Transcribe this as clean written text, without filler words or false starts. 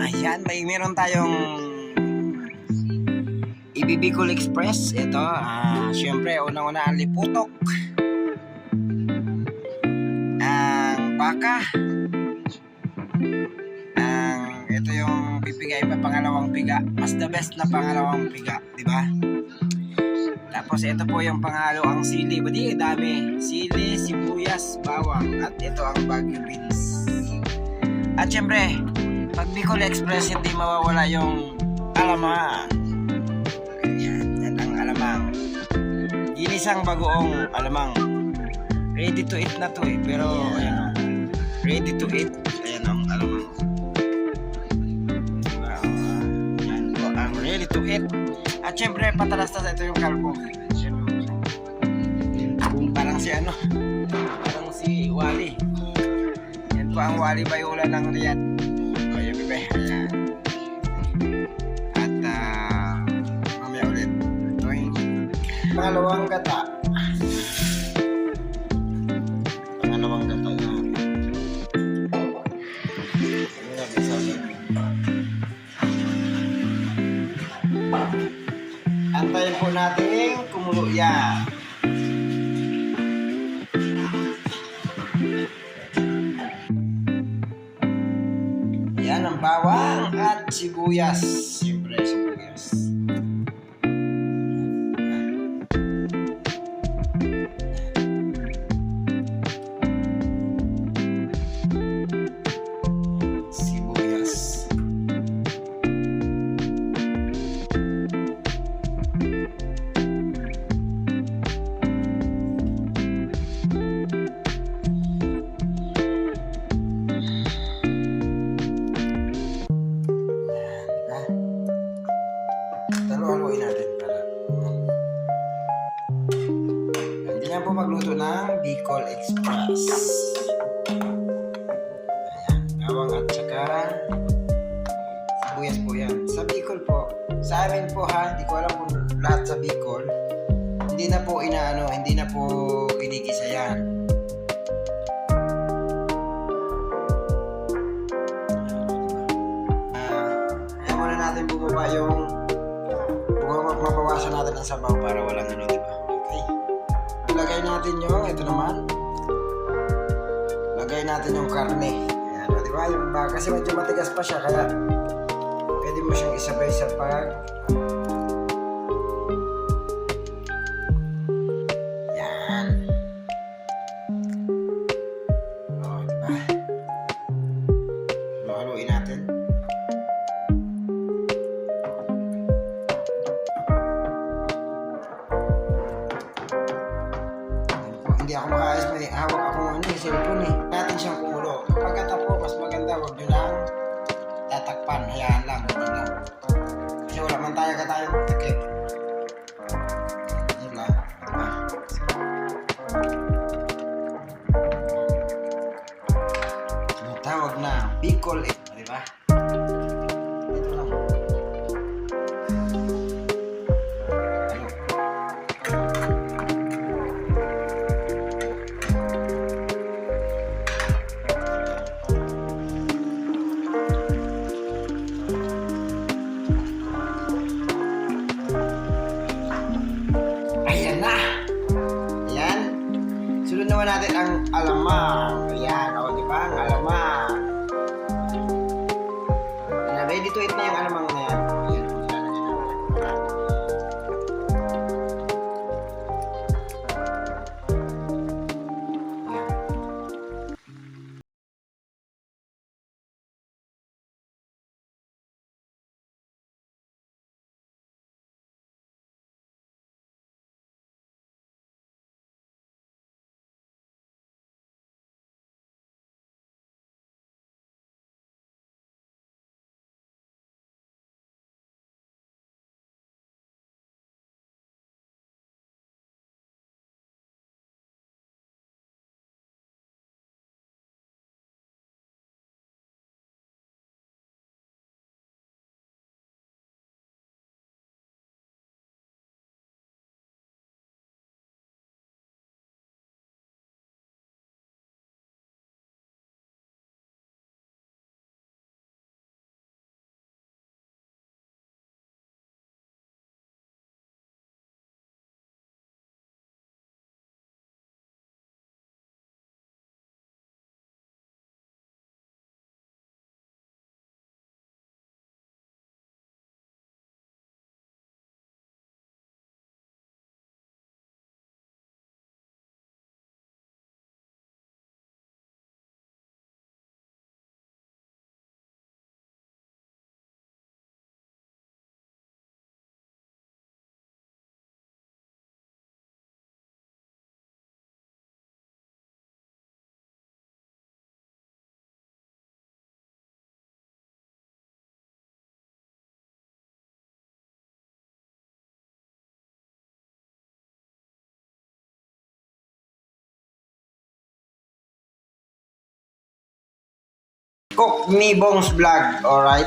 Ayan, meron tayong Bicol Express. Ito, syempre, unang-una ang liputok, ang baka, ito yung pipigay pa pangalawang piga. Mas the best na pangalawang piga, di ba? Tapos ito po yung pangalo, ang sili. Badi, dami. Sili, sibuyas, bawang. At ito ang Baguio beans. At syempre, pag Bicol Express, hindi mawawala yung alamang. Yan ang alamang. Ginisang bagoong alamang. Ready to eat na to eh. Pero, ayan o. Ready to eat. Ayan ang alamang. Yan po ang ready to eat. At syempre, patalastas ito yung kalbo. Parang si ano, parang si Wally. Yan po ang Wally Bayula ng Riyadh. Ayan, bebe. Ayan. At, mamaya ulit. Ito yung pangalawang gata. Pangalawang gata na. Antayin po natin kumulo yan. Yan ang bawang at sibuyas. Siyempre sibuyas. Sibuyas. Haluin natin para hindi na po magluto ng Bicol Express. Ayan, bawang at saka sibuyas po yan. Sa Bicol po, sa amin po ha, hindi ko alam kung lahat sa Bicol, hindi na po inaano, hindi na po ginigisa yan. Ayan muna natin bumaba yung mabawasan natin ang sabaw para walang ano, diba? Okay. Ilagay natin yung, ito naman. Lagay natin yung karne. Ayan, diba? Yung baka, kasi medyo matigas pa siya, kaya pwede mo siyang isabay sa pag. Yan. O, diba? Haluin natin. Hindi ako makaayos, may hawak akong ano, cellphone eh. Natin siyang kumulo. Pagkatapos, mas maganda, huwag nyo lang tatakpan. Hayaan lang. Kasi wala man tayong takip. Yun lang. Diba? Tawag na Bicol, diba? Ito lang. Ayan na. Ayan. Sunod naman natin ang alamang. Ayan. O, diba? Ang alamang. Ayan. Ready to eat na yung alamang na yan. Cook ni Bongs Vlog. Alright?